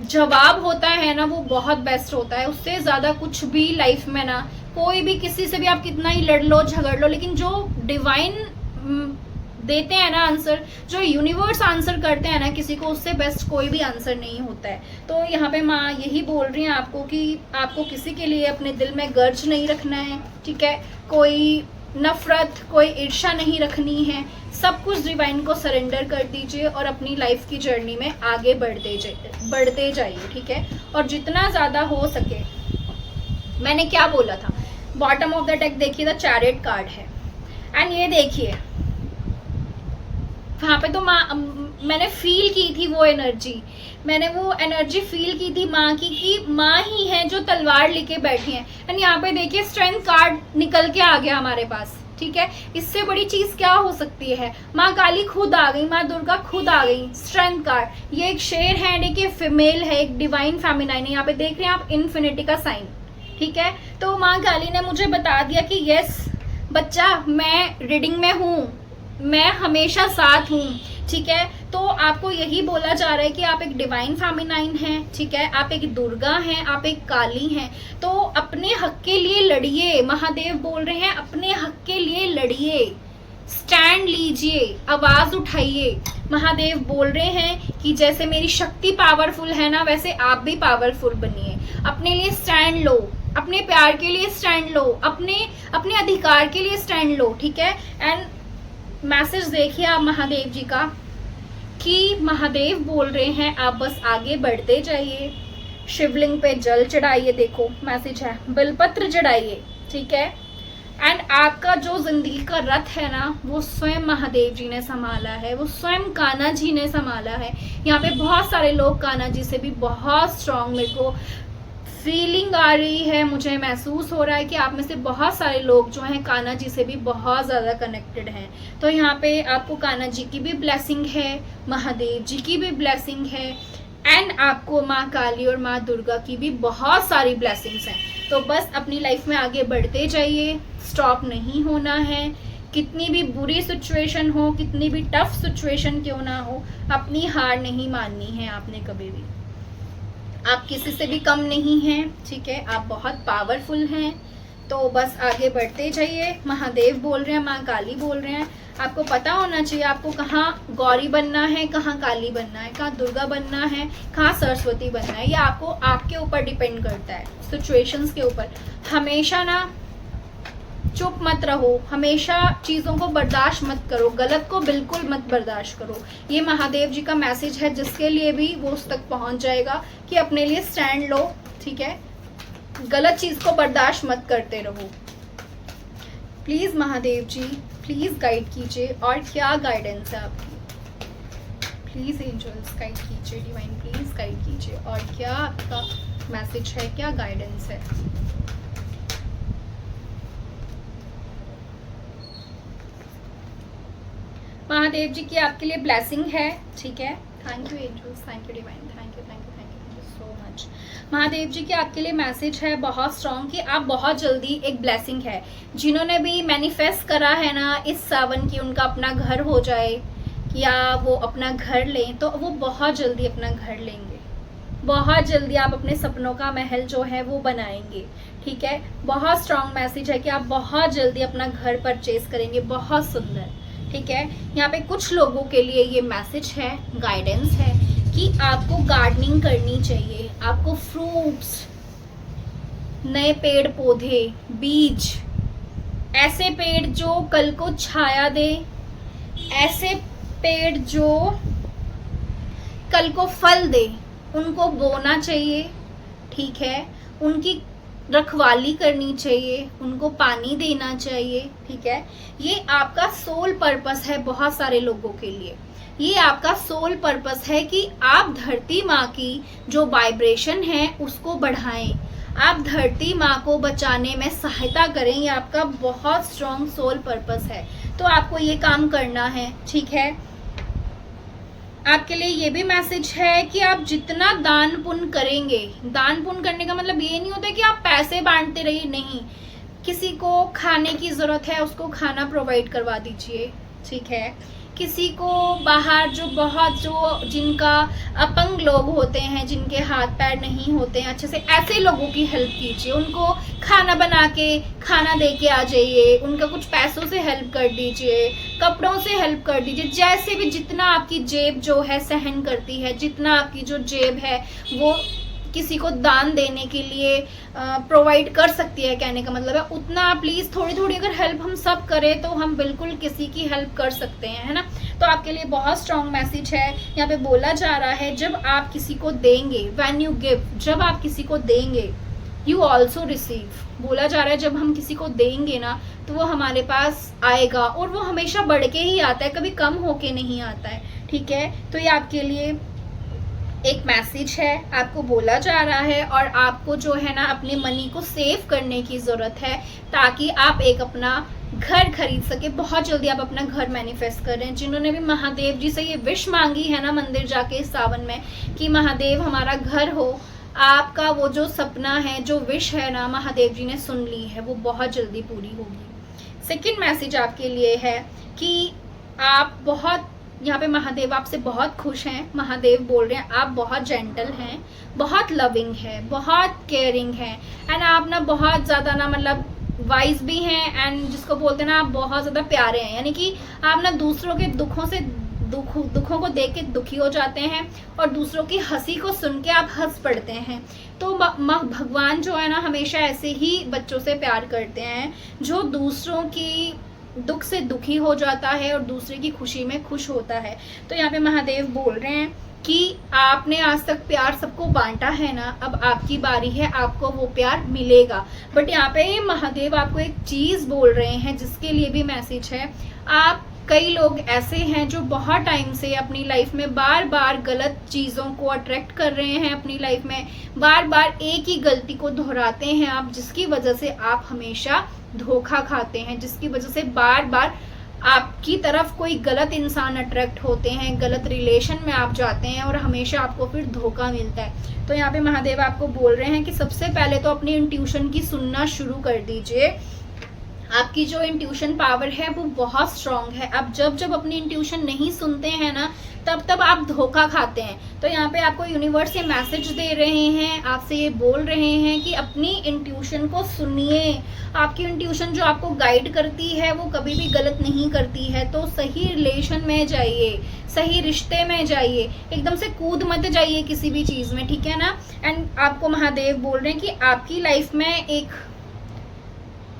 S1: जवाब होता है ना वो बहुत बेस्ट होता है। उससे ज्यादा कुछ भी लाइफ में ना, कोई भी किसी से भी आप कितना ही लड़ लो झगड़ लो, लेकिन जो डिवाइन देते हैं ना आंसर, जो यूनिवर्स आंसर करते हैं ना किसी को, उससे बेस्ट कोई भी आंसर नहीं होता है। तो यहाँ पे माँ यही बोल रही हैं आपको कि आपको किसी के लिए अपने दिल में गर्ज नहीं रखना है। ठीक है, कोई नफरत, कोई ईर्ष्या नहीं रखनी है। सब कुछ डिवाइन को सरेंडर कर दीजिए और अपनी लाइफ की जर्नी में आगे बढ़ते जाइए। ठीक है, और जितना ज़्यादा हो सके, मैंने क्या बोला था, बॉटम ऑफ द डेक देखिए द चैरियट कार्ड है। एंड ये देखिए वहाँ पे तो मैंने फील की थी वो एनर्जी, मैंने वो एनर्जी फील की थी माँ की, कि माँ ही है जो तलवार लेके बैठी हैं। एंड यहाँ पे देखिए स्ट्रेंथ कार्ड निकल के आ गया हमारे पास। ठीक है, इससे बड़ी चीज क्या हो सकती है। माँ काली खुद आ गई, माँ दुर्गा खुद आ गई। स्ट्रेंथ कार्ड, ये एक शेर है, एक फीमेल है, एक डिवाइन फेमिनाइन है। यहाँ पे देख रहे हैं आप इन्फिनिटी का साइन। ठीक है, तो माँ काली ने मुझे बता दिया कि यस बच्चा, मैं रीडिंग में हूँ, मैं हमेशा साथ हूँ। ठीक है, तो आपको यही बोला जा रहा है कि आप एक डिवाइन फेमिनाइन हैं। ठीक है, आप एक दुर्गा हैं, आप एक काली हैं। तो अपने हक के लिए लड़िए। महादेव बोल रहे हैं अपने हक के लिए लड़िए, स्टैंड लीजिए, आवाज उठाइए। महादेव बोल रहे हैं कि जैसे मेरी शक्ति पावरफुल है ना, वैसे आप भी पावरफुल बनिए। अपने लिए स्टैंड लो, अपने प्यार के लिए स्टैंड लो, अपने अधिकार के लिए स्टैंड लो। ठीक है, एंड मैसेज देखिए आप महादेव जी का, कि महादेव बोल रहे हैं आप बस आगे बढ़ते जाइए, शिवलिंग पे जल चढ़ाइए। देखो मैसेज है, बिलपत्र चढ़ाइए। ठीक है, एंड आपका जो जिंदगी का रथ है ना, वो स्वयं महादेव जी ने संभाला है, वो स्वयं कान्हा जी ने संभाला है। यहाँ पे बहुत सारे लोग कान्हा जी से भी बहुत स्ट्रांग, मेरे को फीलिंग आ रही है, मुझे महसूस हो रहा है कि आप में से बहुत सारे लोग जो हैं कान्हा जी से भी बहुत ज़्यादा कनेक्टेड हैं। तो यहाँ पे आपको कान्हा जी की भी ब्लेसिंग है, महादेव जी की भी ब्लेसिंग है, एंड आपको माँ काली और माँ दुर्गा की भी बहुत सारी ब्लेसिंग्स हैं। तो बस अपनी लाइफ में आगे बढ़ते जाइए, स्टॉप नहीं होना है। कितनी भी बुरी सिचुएशन हो, कितनी भी टफ सिचुएशन क्यों ना हो, अपनी हार नहीं माननी है आपने कभी भी। आप किसी से भी कम नहीं हैं। ठीक है, आप बहुत पावरफुल हैं। तो बस आगे बढ़ते जाइए। महादेव बोल रहे हैं, माँ काली बोल रहे हैं, आपको पता होना चाहिए आपको कहाँ गौरी बनना है, कहाँ काली बनना है, कहाँ दुर्गा बनना है, कहाँ सरस्वती बनना है। ये आपको आपके ऊपर डिपेंड करता है, सिचुएशंस के ऊपर। हमेशा ना चुप मत रहो, हमेशा चीज़ों को बर्दाश्त मत करो, गलत को बिल्कुल मत बर्दाश्त करो। ये महादेव जी का मैसेज है, जिसके लिए भी वो उस तक पहुंच जाएगा कि अपने लिए स्टैंड लो। ठीक है, गलत चीज़ को बर्दाश्त मत करते रहो। Please Mahadev ji please guide कीजिए। और क्या गाइडेंस है आपकी, प्लीज़ एंजल्स गाइड कीजिए, डिवाइन प्लीज़ गाइड कीजिए। और क्या आपका मैसेज है, क्या गाइडेंस है। महादेव जी की आपके लिए ब्लेसिंग है। ठीक है, thank you angels, thank you divine, thank you so much. Mahadev ji की आपके लिए मैसेज है बहुत स्ट्रॉन्ग, कि आप बहुत जल्दी, एक ब्लेसिंग है, जिन्होंने भी मैनिफेस्ट करा है ना इस सावन की उनका अपना घर हो जाए, या वो अपना घर लें, तो वो बहुत जल्दी अपना घर लेंगे। बहुत जल्दी आप अपने सपनों का महल जो है वो बनाएंगे। ठीक है, बहुत स्ट्रॉन्ग मैसेज है कि आप बहुत जल्दी अपना घर परचेज करेंगे। बहुत सुंदर। ठीक है, यहाँ पे कुछ लोगों के लिए ये मैसेज है, गाइडेंस है, कि आपको गार्डनिंग करनी चाहिए। आपको फ्रूट्स, नए पेड़ पौधे, बीज, ऐसे पेड़ जो कल को छाया दे, ऐसे पेड़ जो कल को फल दे, उनको बोना चाहिए, ठीक है, उनकी रखवाली करनी चाहिए, उनको पानी देना चाहिए, ठीक है। ये आपका सोल पर्पस है बहुत सारे लोगों के लिए। ये आपका सोल पर्पस है कि आप धरती माँ की जो वाइब्रेशन है उसको बढ़ाएं, आप धरती माँ को बचाने में सहायता करें। ये आपका बहुत स्ट्रॉन्ग सोल पर्पस है, तो आपको ये काम करना है, ठीक है। आपके लिए ये भी मैसेज है कि आप जितना दान पुण्य करेंगे, दान पुण्य करने का मतलब ये नहीं होता कि आप पैसे बांटते रहिए, नहीं, किसी को खाने की जरूरत है उसको खाना प्रोवाइड करवा दीजिए, ठीक है। किसी को बाहर जो जिनका अपंग लोग होते हैं, जिनके हाथ पैर नहीं होते हैं अच्छे से, ऐसे लोगों की हेल्प कीजिए, उनको खाना बना के खाना दे के आ जाइए, उनका कुछ पैसों से हेल्प कर दीजिए, कपड़ों से हेल्प कर दीजिए, जैसे भी जितना आपकी जेब जो है सहन करती है, जितना आपकी जो जेब है वो किसी को दान देने के लिए प्रोवाइड कर सकती है, कहने का मतलब है उतना प्लीज थोड़ी थोड़ी अगर हेल्प हम सब करें तो हम बिल्कुल किसी की हेल्प कर सकते हैं, है ना। तो आपके लिए बहुत स्ट्रॉन्ग मैसेज है। यहाँ पे बोला जा रहा है जब आप किसी को देंगे, व्हेन यू गिव, जब आप किसी को देंगे यू ऑल्सो रिसीव। बोला जा रहा है जब हम किसी को देंगे ना तो वो हमारे पास आएगा, और वो हमेशा बढ़ के ही आता है, कभी कम होके नहीं आता है, ठीक है। तो ये आपके लिए एक मैसेज है, आपको बोला जा रहा है, और आपको जो है ना अपने मनी को सेव करने की ज़रूरत है ताकि आप एक अपना घर खरीद सके। बहुत जल्दी आप अपना घर मैनिफेस्ट कर रहे हैं। जिन्होंने भी महादेव जी से ये विश मांगी है ना मंदिर जाके इस सावन में कि महादेव हमारा घर हो, आपका वो जो सपना है, जो विश है ना, महादेव जी ने सुन ली है, वो बहुत जल्दी पूरी होगी। सेकेंड मैसेज आपके लिए है कि आप बहुत, यहाँ पे महादेव आपसे बहुत खुश हैं। महादेव बोल रहे हैं आप बहुत जेंटल हैं, बहुत लविंग है, बहुत केयरिंग है, एंड आप ना बहुत ज़्यादा ना मतलब वाइज भी हैं, एंड जिसको बोलते हैं ना आप बहुत ज़्यादा प्यारे हैं। यानी कि आप ना दूसरों के दुखों को देख के दुखी हो जाते हैं, और दूसरों की हंसी को सुन के आप हंस पड़ते हैं। तो भगवान जो है ना हमेशा ऐसे ही बच्चों से प्यार करते हैं, जो दूसरों की दुख से दुखी हो जाता है और दूसरे की खुशी में खुश होता है। तो यहाँ पे महादेव बोल रहे हैं कि आपने आज तक प्यार सबको बांटा है ना, अब आपकी बारी है, आपको वो प्यार मिलेगा। बट यहाँ पे महादेव आपको एक चीज बोल रहे हैं जिसके लिए भी मैसेज है। आप कई लोग ऐसे हैं जो बहुत टाइम से अपनी लाइफ में बार बार गलत चीज़ों को अट्रैक्ट कर रहे हैं, अपनी लाइफ में बार बार एक ही गलती को दोहराते हैं आप, जिसकी वजह से आप हमेशा धोखा खाते हैं, जिसकी वजह से बार बार आपकी तरफ कोई गलत इंसान अट्रैक्ट होते हैं, गलत रिलेशन में आप जाते हैं और हमेशा आपको फिर धोखा मिलता है। तो यहाँ पे महादेव आपको बोल रहे हैं कि सबसे पहले तो अपनी इंट्यूशन की सुनना शुरू कर दीजिए। आपकी जो इंट्यूशन पावर है वो बहुत स्ट्रांग है। आप जब जब अपनी इंट्यूशन नहीं सुनते हैं ना तब तब आप धोखा खाते हैं। तो यहाँ पे आपको यूनिवर्स ये मैसेज दे रहे हैं, आपसे ये बोल रहे हैं कि अपनी इंट्यूशन को सुनिए। आपकी इंट्यूशन जो आपको गाइड करती है वो कभी भी गलत नहीं करती है। तो सही रिलेशन में जाइए, सही रिश्ते में जाइए, एकदम से कूद मत जाइए किसी भी चीज़ में, ठीक है ना। एंड आपको महादेव बोल रहे हैं कि आपकी लाइफ में एक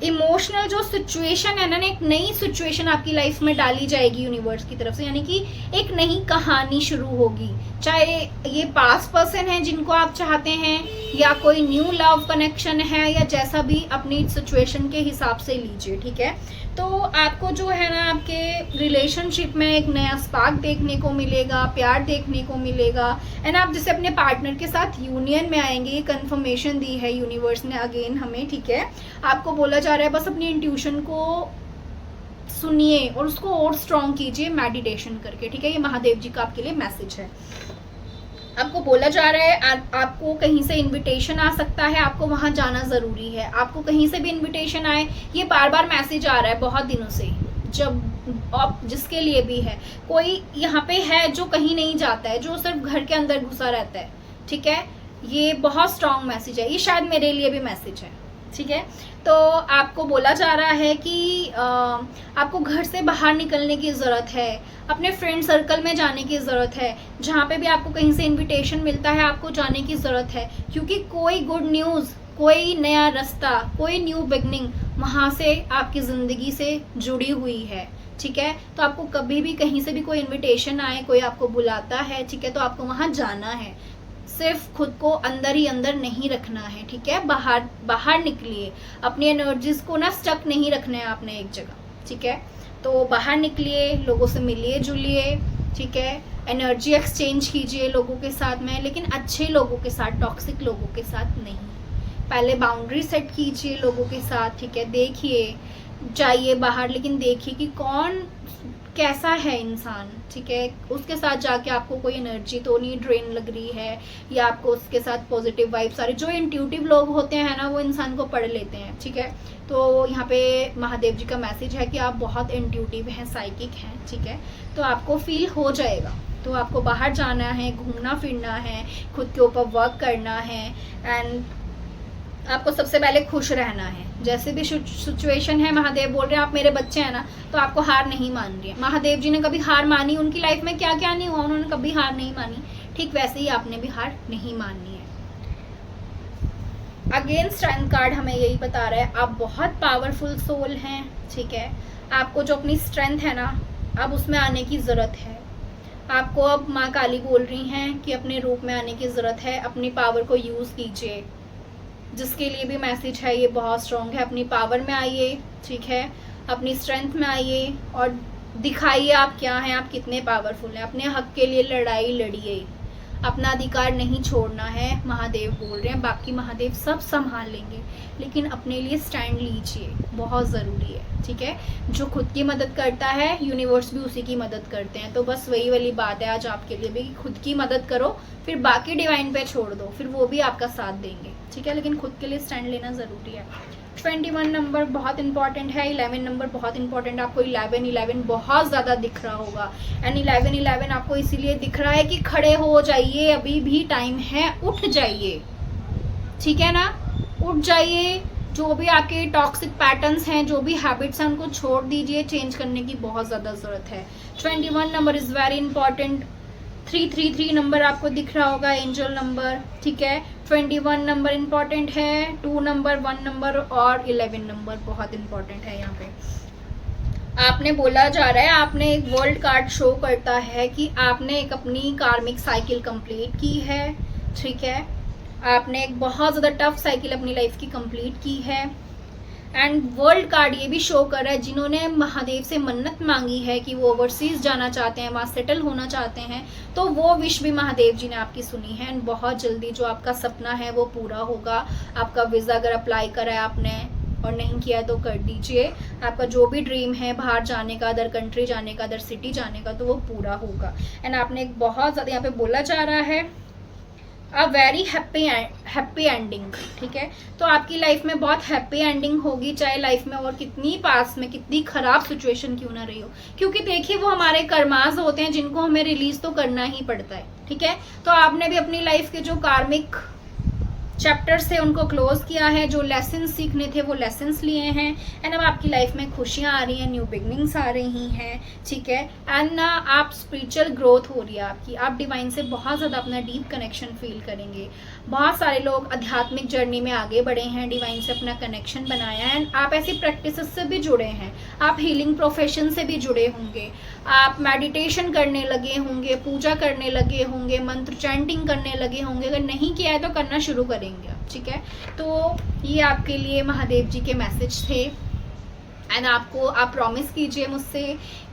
S1: इमोशनल जो सिचुएशन है ना, एक नई सिचुएशन आपकी लाइफ में डाली जाएगी यूनिवर्स की तरफ से, यानी कि एक नई कहानी शुरू होगी। चाहे ये पास्ट पर्सन है जिनको आप चाहते हैं, या कोई न्यू लव कनेक्शन है, या जैसा भी अपनी सिचुएशन के हिसाब से लीजिए, ठीक है। तो आपको जो है ना आपके रिलेशनशिप में एक नया स्पार्क देखने को मिलेगा, प्यार देखने को मिलेगा, एंड आप जैसे अपने पार्टनर के साथ यूनियन में आएंगे। ये कंफर्मेशन दी है यूनिवर्स ने अगेन हमें, ठीक है। आपको बोला जा रहा है बस अपनी इंट्यूशन को सुनिए और उसको और स्ट्रॉन्ग कीजिए मेडिटेशन करके, ठीक है। ये महादेव जी का आपके लिए मैसेज है। आपको बोला जा रहा है आपको कहीं से इनविटेशन आ सकता है, आपको वहां जाना जरूरी है। आपको कहीं से भी इनविटेशन आए, ये बार बार मैसेज आ रहा है बहुत दिनों से, जब आप जिसके लिए भी है, कोई यहाँ पे है जो कहीं नहीं जाता है, जो सिर्फ घर के अंदर घुसा रहता है, ठीक है। ये बहुत स्ट्रॉन्ग मैसेज है, ये शायद मेरे लिए भी मैसेज है, ठीक है। तो आपको बोला जा रहा है कि आपको घर से बाहर निकलने की ज़रूरत है, अपने फ्रेंड सर्कल में जाने की ज़रूरत है। जहाँ पे भी आपको कहीं से इनविटेशन मिलता है आपको जाने की ज़रूरत है, क्योंकि कोई गुड न्यूज़, कोई नया रास्ता, कोई न्यू बिगनिंग वहाँ से आपकी ज़िंदगी से जुड़ी हुई है, ठीक है। तो आपको कभी भी कहीं से भी कोई इन्विटेशन आए, कोई आपको बुलाता है, ठीक है, तो आपको वहाँ जाना है। सिर्फ खुद को अंदर ही अंदर नहीं रखना है, ठीक है। बाहर बाहर निकलिए, अपनी एनर्जीज को ना स्टक नहीं रखना है आपने एक जगह, ठीक है। तो बाहर निकलिए, लोगों से मिलिए जुलिए, ठीक है। एनर्जी एक्सचेंज कीजिए लोगों के साथ में, लेकिन अच्छे लोगों के साथ, टॉक्सिक लोगों के साथ नहीं। पहले बाउंड्री सेट कीजिए लोगों के साथ, ठीक है। देखिए, जाइए बाहर, लेकिन देखिए कि कौन कैसा है इंसान, ठीक है। उसके साथ जाके आपको कोई एनर्जी तो नहीं ड्रेन लग रही है, या आपको उसके साथ पॉजिटिव वाइब्स आ रही। जो इंट्यूटिव लोग होते हैं ना, वो इंसान को पढ़ लेते हैं, ठीक है। तो यहाँ पे महादेव जी का मैसेज है कि आप बहुत इंट्यूटिव हैं, साइकिक हैं, ठीक है। तो आपको फील हो जाएगा। तो आपको बाहर जाना है, घूमना फिरना है, खुद के ऊपर वर्क करना है, एंड आपको सबसे पहले खुश रहना है। जैसे भी सिचुएशन है, महादेव बोल रहे हैं आप मेरे बच्चे हैं ना, तो आपको हार नहीं मान रही है। महादेव जी ने कभी हार मानी, उनकी लाइफ में क्या क्या नहीं हुआ, उन्होंने कभी हार नहीं मानी। ठीक वैसे ही आपने भी हार नहीं माननी है। अगेन स्ट्रेंथ कार्ड हमें यही बता रहा है, आप बहुत पावरफुल सोल हैं, ठीक है। आपको जो अपनी स्ट्रेंथ है ना, अब उसमें आने की ज़रूरत है। आपको अब माँ काली बोल रही हैं कि अपने रूप में आने की ज़रूरत है, अपनी पावर को यूज़ कीजिए। जिसके लिए भी मैसेज है ये बहुत स्ट्रॉन्ग है। अपनी पावर में आइए, ठीक है, अपनी स्ट्रेंथ में आइए और दिखाइए आप क्या हैं, आप कितने पावरफुल हैं। अपने हक के लिए लड़ाई लड़िए, अपना अधिकार नहीं छोड़ना है। महादेव बोल रहे हैं, बाकी महादेव सब संभाल लेंगे, लेकिन अपने लिए स्टैंड लीजिए, बहुत ज़रूरी है, ठीक है। जो खुद की मदद करता है, यूनिवर्स भी उसी की मदद करते हैं। तो बस वही वाली बात है आज आपके लिए भी, खुद की मदद करो, फिर बाकी डिवाइन पे छोड़ दो, फिर वो भी आपका साथ देंगे, ठीक है। लेकिन खुद के लिए स्टैंड लेना ज़रूरी है। 21 नंबर बहुत इंपॉर्टेंट है, 11 नंबर बहुत इंपॉर्टेंट है। आपको 11 बहुत ज़्यादा दिख रहा होगा, एंड 11 आपको इसीलिए दिख रहा है कि खड़े हो जाइए, अभी भी टाइम है, उठ जाइए, ठीक है ना, उठ जाइए। जो भी आपके टॉक्सिक पैटर्न्स हैं, जो भी हैबिट्स हैं, उनको छोड़ दीजिए, चेंज करने की बहुत ज़्यादा ज़रूरत है। 21 number is very important. 333 number आपको दिख रहा होगा, एंजल नंबर, ठीक है। 21 नंबर इंपॉर्टेंट है, 2 नंबर, 1 नंबर और 11 नंबर बहुत इंपॉर्टेंट है। यहाँ पे आपने बोला जा रहा है, आपने एक वर्ल्ड कार्ड शो करता है कि आपने एक अपनी कार्मिक साइकिल कंप्लीट की है, ठीक है। आपने एक बहुत ज़्यादा टफ साइकिल अपनी लाइफ की कंप्लीट की है, एंड वर्ल्ड कार्ड ये भी शो कर रहा है, जिन्होंने महादेव से मन्नत मांगी है कि वो ओवरसीज जाना चाहते हैं, वहाँ सेटल होना चाहते हैं, तो वो विश भी महादेव जी ने आपकी सुनी है। एंड बहुत जल्दी जो आपका सपना है वो पूरा होगा। आपका वीज़ा अगर अप्लाई करा है आपने और नहीं किया तो कर दीजिए। आपका जो भी ड्रीम है बाहर जाने का, अदर कंट्री जाने का, अदर सिटी जाने का, तो वो पूरा होगा। एंड आपने एक बहुत ज़्यादा, यहाँ पे बोला जा रहा है, अ वेरी हैप्पी एंडिंग, ठीक है। तो आपकी लाइफ में बहुत हैप्पी एंडिंग होगी, चाहे लाइफ में और कितनी पास में कितनी खराब सिचुएशन क्यों ना रही हो, क्योंकि देखिए वो हमारे कर्मास होते हैं जिनको हमें रिलीज तो करना ही पड़ता है, ठीक है। तो आपने भी अपनी लाइफ के जो कार्मिक चैप्टर्स थे उनको क्लोज किया है, जो लेसन सीखने थे वो लेसन्स लिए हैं, एंड अब आपकी लाइफ में खुशियाँ आ रही हैं, न्यू बिगनिंग्स आ रही हैं, ठीक है। एंड ना आप स्पिरिचुअल ग्रोथ हो रही है आपकी, आप डिवाइन से बहुत ज़्यादा अपना डीप कनेक्शन फील करेंगे। बहुत सारे लोग आध्यात्मिक जर्नी में आगे बढ़े हैं, डिवाइन से अपना कनेक्शन बनाया है, एंड आप ऐसी प्रैक्टिसेस से भी जुड़े हैं, आप हीलिंग प्रोफेशन से भी जुड़े होंगे, आप मेडिटेशन करने लगे होंगे, पूजा करने लगे होंगे, मंत्र चैंटिंग करने लगे होंगे। अगर नहीं किया है तो करना शुरू करेंगे आप, ठीक है। तो ये आपके लिए महादेव जी के मैसेज थे, एंड आपको आप प्रॉमिस कीजिए मुझसे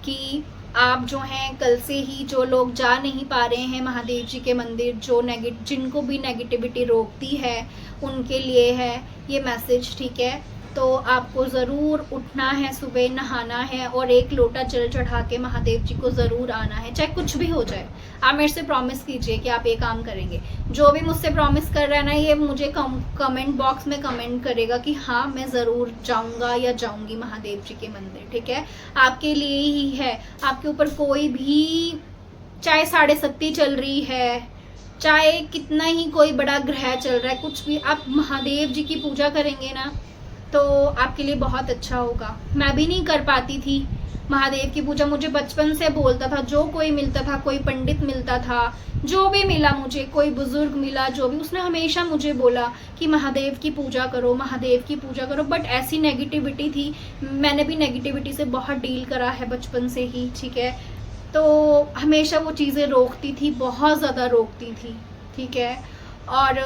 S1: कि आप जो हैं कल से ही, जो लोग जा नहीं पा रहे हैं महादेव जी के मंदिर, जो जिनको भी नेगेटिविटी रोकती है उनके लिए है ये मैसेज, ठीक है। तो आपको ज़रूर उठना है, सुबह नहाना है और एक लोटा जल चढ़ा के महादेव जी को ज़रूर आना है, चाहे कुछ भी हो जाए। आप मेरे से प्रॉमिस कीजिए कि आप ये काम करेंगे। जो भी मुझसे प्रॉमिस कर रहा है ना, ये मुझे कमेंट बॉक्स में कमेंट करेगा कि हाँ मैं ज़रूर जाऊँगा या जाऊँगी महादेव जी के मंदिर, ठीक है। आपके लिए ही है, आपके ऊपर कोई भी, चाहे 7.5 चल रही है, चाहे कितना ही कोई बड़ा ग्रह चल रहा है, कुछ भी, आप महादेव जी की पूजा करेंगे ना तो आपके लिए बहुत अच्छा होगा। मैं भी नहीं कर पाती थी महादेव की पूजा, मुझे बचपन से बोलता था, जो कोई मिलता था, कोई पंडित मिलता था, जो भी मिला मुझे, कोई बुजुर्ग मिला, जो भी, उसने हमेशा मुझे बोला कि महादेव की पूजा करो, महादेव की पूजा करो। बट ऐसी नेगेटिविटी थी, मैंने भी नेगेटिविटी से बहुत डील करा है बचपन से ही, ठीक है। तो हमेशा वो चीज़ें रोकती थी, बहुत ज़्यादा रोकती थी, ठीक है। और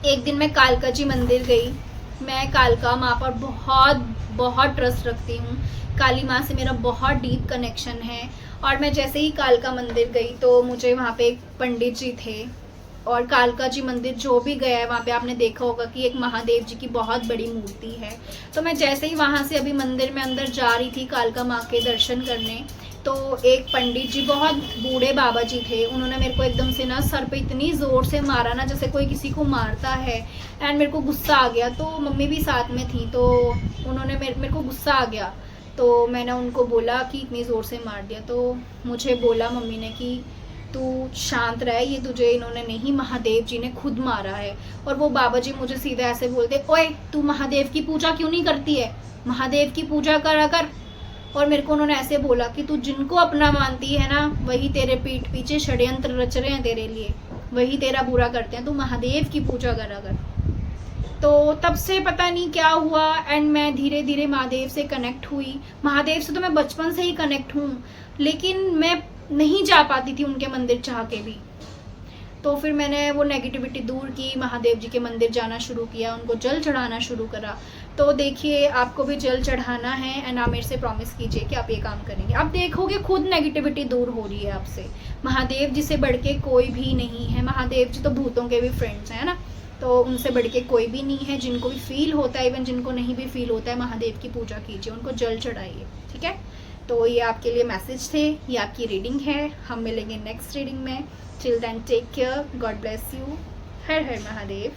S1: एक दिन मैं कालका जी मंदिर गई। मैं कालका माँ पर बहुत बहुत ट्रस्ट रखती हूँ। काली माँ से मेरा बहुत डीप कनेक्शन है। और मैं जैसे ही कालका मंदिर गई तो मुझे वहाँ पे एक पंडित जी थे। और कालका जी मंदिर जो भी गया है वहाँ पे आपने देखा होगा कि एक महादेव जी की बहुत बड़ी मूर्ति है। तो मैं जैसे ही वहाँ से अभी मंदिर में अंदर जा रही थी कालका माँ के दर्शन करने, तो एक पंडित जी, बहुत बूढ़े बाबा जी थे, उन्होंने मेरे को एकदम से ना सर पे इतनी ज़ोर से मारा ना जैसे कोई किसी को मारता है। एंड मेरे को गुस्सा आ गया। तो मम्मी भी साथ में थी, तो उन्होंने मेरे को गुस्सा आ गया। तो मैंने उनको बोला कि इतनी ज़ोर से मार दिया। तो मुझे बोला मम्मी ने कि तू शांत रह, ये तुझे इन्होंने नहीं, महादेव जी ने खुद मारा है। और वो बाबा जी मुझे सीधा ऐसे बोलते, ओए तू महादेव की पूजा क्यों नहीं करती है, महादेव की पूजा करा कर। और मेरे को उन्होंने ऐसे बोला कि तू जिनको अपना मानती है ना, वही तेरे पीठ पीछे षड्यंत्र रच रहे हैं तेरे लिए, वही तेरा बुरा करते हैं, तू महादेव की पूजा करा कर। तो तब से पता नहीं क्या हुआ एंड मैं धीरे धीरे महादेव से कनेक्ट हुई। महादेव से तो मैं बचपन से ही कनेक्ट हूँ, लेकिन मैं नहीं जा पाती थी उनके मंदिर चाह के भी। तो फिर मैंने वो नेगेटिविटी दूर की, महादेव जी के मंदिर जाना शुरू किया, उनको जल चढ़ाना शुरू करा। तो देखिए आपको भी जल चढ़ाना है एंड आप मेरे से प्रॉमिस कीजिए कि आप ये काम करेंगे। आप देखोगे खुद नेगेटिविटी दूर हो रही है आपसे। महादेव जी से बढ़ के कोई भी नहीं है। महादेव जी तो भूतों के भी फ्रेंड्स हैं ना, तो उनसे बढ़ के कोई भी नहीं है। जिनको भी फील होता है, इवन जिनको नहीं भी फील होता है, महादेव की पूजा कीजिए, उनको जल चढ़ाइए, ठीक है। तो ये आपके लिए मैसेज थे, ये आपकी रीडिंग है। हम मिलेंगे नेक्स्ट रीडिंग में। Till then take care, God bless you. हर हर महादेव।